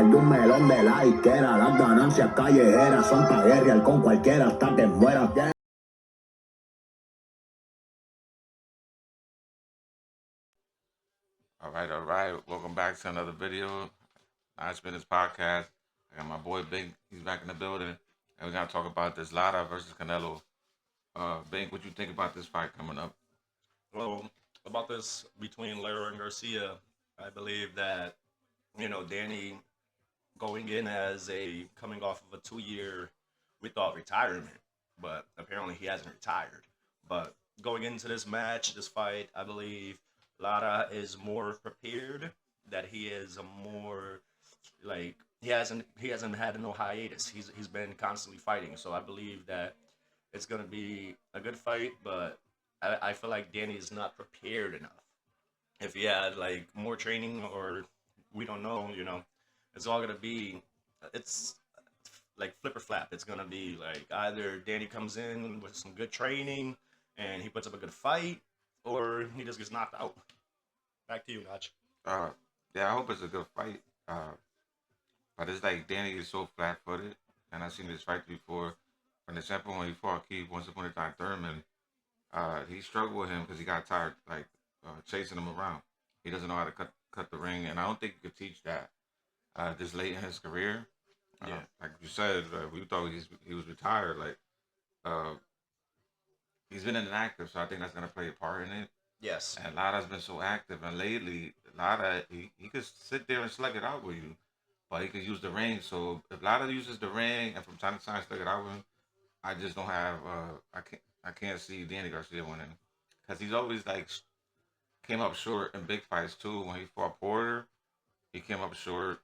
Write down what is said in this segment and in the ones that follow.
de un melón de la izquierda. Las ganancias callejeras son pa' guerrear con cualquiera hasta que muera. All right, all right. Welcome back to another video. Nice Business Podcast. I got my boy Bink. He's back in the building, and we're gonna talk about this Lara versus Canelo. Bink, what you think about this fight coming up? Well, about this between Lara and Garcia, I believe that Danny going in as a coming off of a 2 year, we thought retirement, but apparently he hasn't retired. But going into this match, this fight, I believe Lara is more prepared. That he is a more like he hasn't had no hiatus. He's been constantly fighting, so I believe that it's gonna be a good fight. But I feel like Danny is not prepared enough. If he had like more training, or we don't know, it's all gonna be it's like flip or flap. It's gonna be like either Danny comes in with some good training and he puts up a good fight, or he just gets knocked out. Back to you, Notch. Uh, yeah, I hope it's a good fight. But it's like Danny is so flat-footed, and I've seen this fight before. For example, when he fought Keith once upon a time Thurman, he struggled with him because he got tired, like chasing him around. He doesn't know how to cut the ring, and I don't think you could teach that this late in his career. Yeah. Like you said, we thought he was retired. Like uh, he's been inactive, so I think that's gonna play a part in it. Yes. And Lara's been so active, and lately, Lara he could sit there and slug it out with you, but he could use the ring. So if Lara uses the ring and from time to time slug it out with him, I just don't have I can't see Danny Garcia winning because he's always like came up short in big fights too. When he fought Porter, he came up short.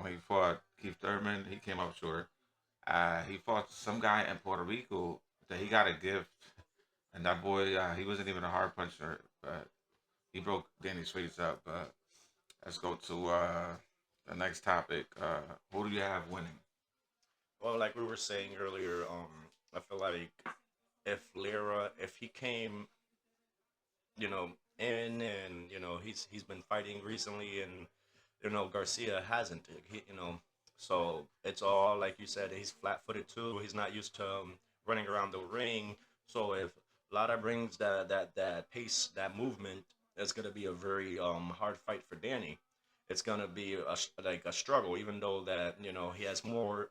When he fought Keith Thurman, he came up short. He fought some guy in Puerto Rico that he got a gift, and that boy, he wasn't even a hard puncher, but he broke Danny's face up. Let's go to the next topic. Who do you have winning? Well, like we were saying earlier, I feel like if Lira, if he came, you know, in, and he's been fighting recently, and Garcia hasn't. So it's all like you said. He's flat-footed too. He's not used to running around the ring. So if Lara brings that pace, that movement, it's gonna be a very hard fight for Danny. It's gonna be like a struggle, even though that he has more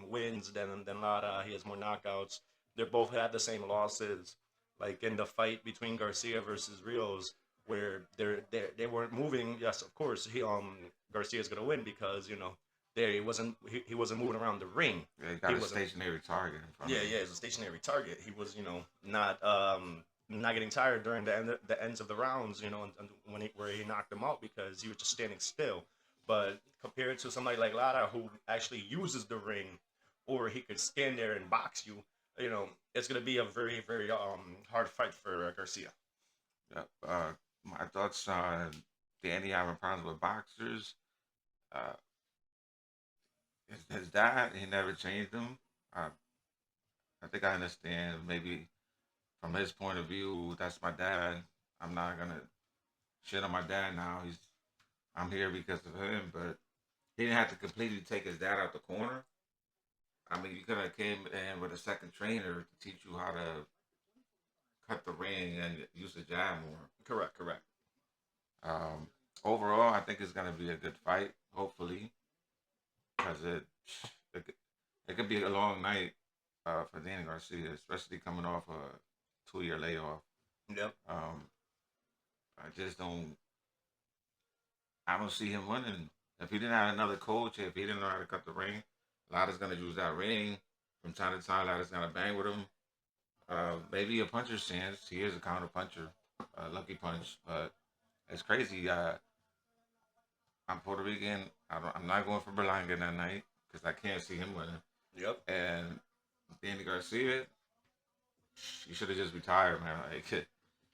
wins than Lara. He has more knockouts. They both had the same losses. Like in the fight between Garcia versus Rios, where they weren't moving. Yes, of course, Garcia's gonna win because there he wasn't moving around the ring. Yeah, he got He a wasn't. stationary target in front Yeah, of him. yeah, it's a stationary target. He was not getting tired during the ends of the rounds. And when where he knocked him out because he was just standing still. But compared to somebody like Lara who actually uses the ring, or he could stand there and box you, it's gonna be a very very hard fight for Garcia. Yep. My thoughts on Danny having problems with boxers. Uh, his dad, he never changed him. Uh, I think I understand maybe from his point of view, that's my dad. I'm not gonna shit on my dad now. I'm here because of him, but he didn't have to completely take his dad out the corner. I mean, you could have came in with a second trainer to teach you how to cut the ring and use the jab more. Correct, correct. Um, Overall, I think it's gonna be a good fight. Hopefully, because it could- it could be a long night for Danny Garcia, especially coming off a 2 year layoff. Yep. Um, I just don't. I don't see him winning. If he didn't have another coach, if he didn't know how to cut the ring, Lada's gonna use that ring from time to time. Lada's gonna bang with him. Maybe a puncher's chance. He is a counter puncher, lucky punch. But it's crazy. I'm Puerto Rican. I'm not going for Berlanga that night because I can't see him winning. Yep. And Danny Garcia, he should have just retired, man. Like,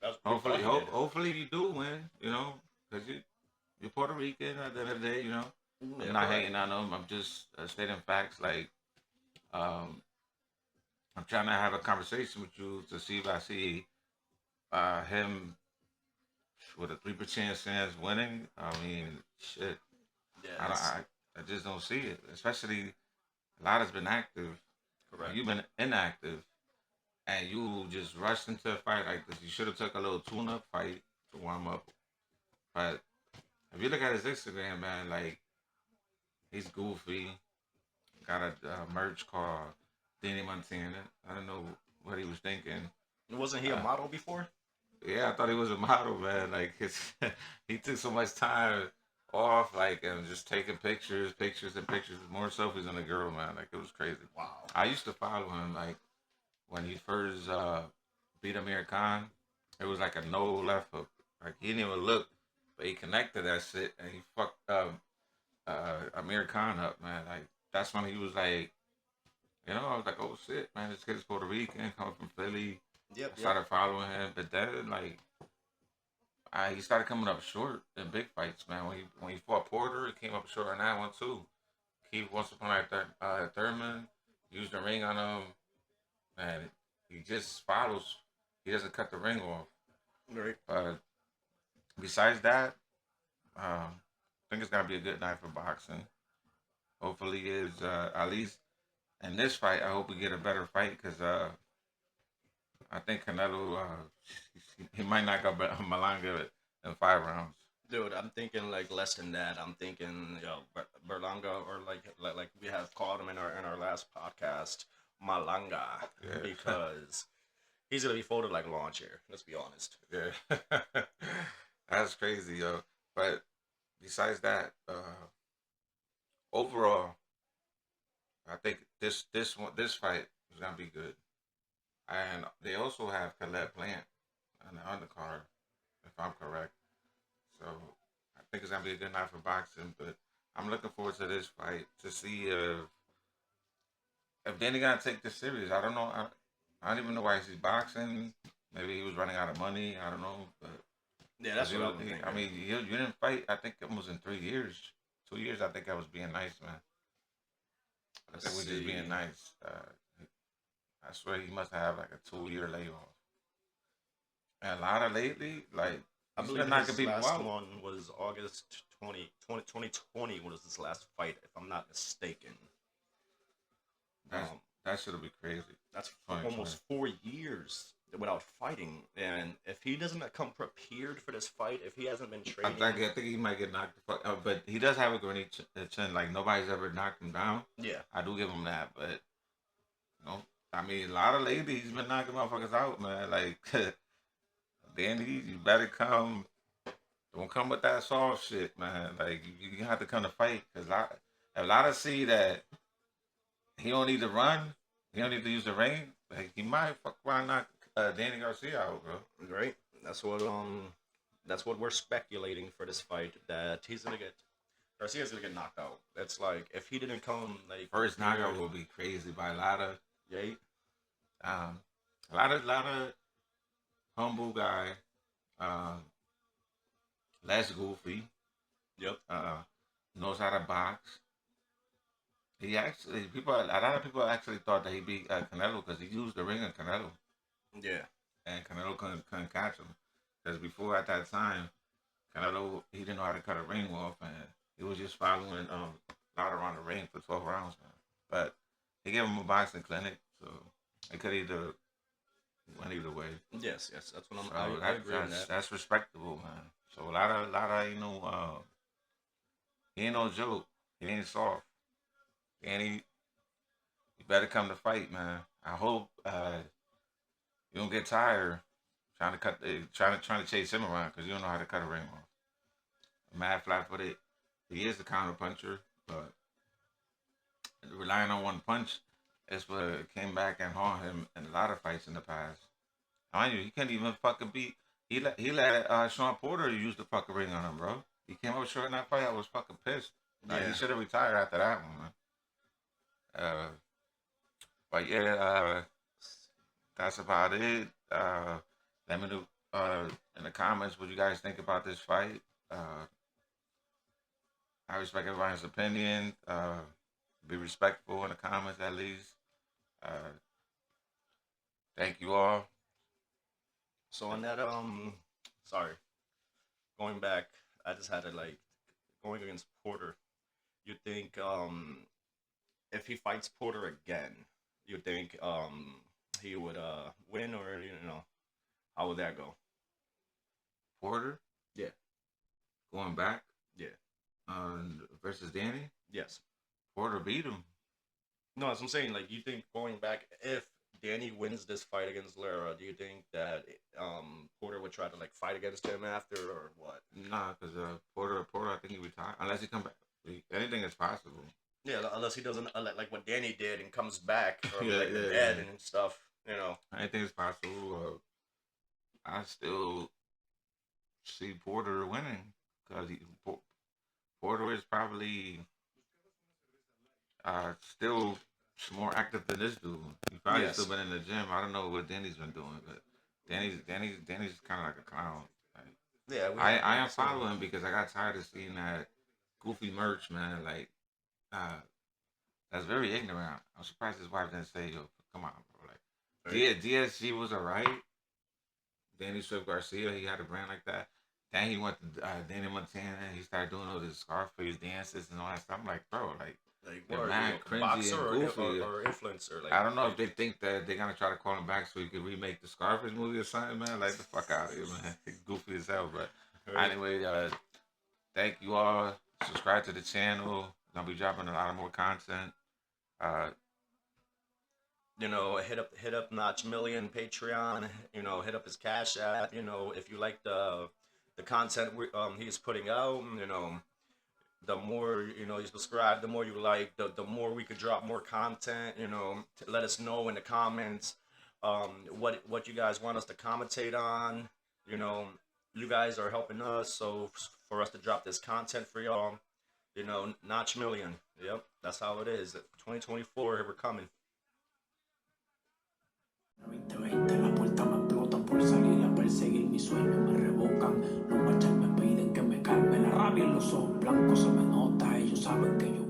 That's what we thought he did. hopefully you do win. Because you're Puerto Rican at the end of the day. I'm Yeah, not correct. hating on them. I'm just stating facts. Like, um, I'm trying to have a conversation with you to see if I see him with a 3% chance winning. I mean, shit. Yeah, I don't, Yes, I just don't see it. Especially Lara's been active, correct. you've been inactive, and you just rushed into a fight like this. You should have took a little tune-up fight to warm up. But if you look at his Instagram, man, like he's goofy. Got a merch called Danny Montana. I don't know what he was thinking. Wasn't he a Uh, model before? yeah, I thought he was a model, man. Like his, he took so much time off, like and just taking pictures, pictures and pictures, more selfies than a girl, man. Like it was crazy. Wow. I used to follow him, like when he first beat Amir Khan. It was like a no left hook. Like he didn't even look, but he connected that shit and he fucked Amir Khan up, man. Like that's when he was like, I was like, oh shit, man, this kid is Puerto Rican, coming from Philly. Yep, I yep. started following him, but then like he started coming up short in big fights, man. When he fought Porter, he came up short in that one too. He once upon a Thurman used the ring on him, and he just follows. He doesn't cut the ring off. Right. Besides that, I think it's gonna be a good night for boxing. Hopefully, is at least in this fight. I hope we get a better fight because I think Canelo he might knock out Malanga in 5 rounds. Dude, I'm thinking like less than that. I'm thinking, Berlanga, or like we have called him in our last podcast, Malanga, Yeah, because he's gonna be folded like a lawn chair. Let's be honest. yeah, that's crazy, yo. But besides that, overall, I think this fight is gonna be good. And they also have Caleb Plant on the undercard, if I'm correct. So I think it's gonna be a good night for boxing. But I'm looking forward to this fight to see if Danny gonna take this serious. I don't know. I don't even know why he's boxing. Maybe he was running out of money. I don't know. But Yeah, 'cause that's what I'm I thinking. mean, you didn't fight. I think it was in 3 years, 2 years. I think I was being nice, man. I Let's think we're just being see. nice. I swear he must have like a 2 year layoff. And a lot of lately, like I he's believe been knocking his people last out. one was August 2020 was his last fight, if I'm not mistaken. That's Um, that should be crazy. that's almost 2020. 4 years without fighting. And if he doesn't come prepared for this fight, if he hasn't been training, I think he might get knocked the fuck out, but he does have a grenade chin. Like nobody's ever knocked him down. yeah, I do give him that, but no, I mean a lot of ladies he's been knocking motherfuckers out, man. Like Danny, you better come. Don't come with that soft shit, man. Like you have to come to fight because a lot of see that he don't need to run. He don't need to use the ring. Like he might fuck around knock Danny Garcia out, bro. right. That's what that's what we're speculating for this fight, that he's gonna get Garcia's gonna get knocked out. That's like if he didn't come like First prepared, knockout will be crazy by Lara. yeah, Um, a lot of humble guy. Um, less goofy. yep, Uh, knows how to box. He actually a lot of people actually thought that he beat Canelo because he used the ring on Canelo, yeah, and Canelo couldn't catch him because before at that time Canelo he didn't know how to cut a ring off and he was just following Lara around the ring for 12 rounds, man. But he gave him a boxing clinic, so it could either went either way. yes, yes. That's what So I agree on that. that's respectable, man. So a lot of he ain't no joke. He ain't soft. And you better come to fight, man. I hope you don't get tired trying to chase him around because you don't know how to cut a ring off. Mad flat footed. He is a counter puncher, but relying on one punch is what came back and haunt him in a lot of fights in the past. Mind you, he couldn't even fucking beat. He let Sean Porter use the fucking ring on him, bro. He came up short in that fight. I was fucking pissed. Like, he Yeah. should have retired after that one, man. Uh, but yeah, that's about it. Let me know in the comments what you guys think about this fight. I respect everybody's opinion. Be respectful in the comments at least. Uh, thank you all. So on that, sorry, going back, I just had to like going against Porter. you think if he fights Porter again, you think he would win, or how would that go? Porter Yeah. going back Yeah. versus Danny. Yes. Porter beat him. No, as I'm saying, like, you think going back, if Danny wins this fight against Lara, do you think that Porter would try to like fight against him after, or what? Nah, because Porter, I think he retired unless he come back. Anything is possible. Yeah, unless he doesn't like what Danny did and comes back from Yeah, like the yeah, dead yeah. and stuff. Anything is possible. I still see Porter winning because Porter is probably still more active than this dude. He probably Yes. still been in the gym. I don't know what Danny's been doing, but Danny's kind of like a clown. Like, Yeah, I unfollow him because I got tired of seeing that goofy merch, man. Like, that's very ignorant. I'm surprised his wife didn't say, "Yo, come on, bro." Like, DSG was alright. Danny Swift Garcia, he had a brand like that. Then he went to Danny Montana and he started doing all this Scarface dances and all that stuff. I'm like, bro, like they're what, mad cringy boxer and goofy. or influencer? Like, I don't know if they think that they're gonna try to call him back so he could remake the Scarface movie or something, man. Like the fuck out of here, man. Goofy as hell, but anyway, thank you all. Subscribe to the channel. Gonna be dropping a lot of more content. Hit up Notch Million Patreon. Hit up his Cash App. If you like the content he's putting out, the more you subscribe, the more you like, the more we could drop more content. Let us know in the comments what you guys want us to commentate on. You guys are helping us, so for us to drop this content for y'all, Notch Million. Yep, that's how it is. 2024, here we're coming. 2020 la puerta me explota por salir a perseguir mis sueños, me revocan, los machos me piden que me calme, la rabia en los ojos blancos se me nota, ellos saben que yo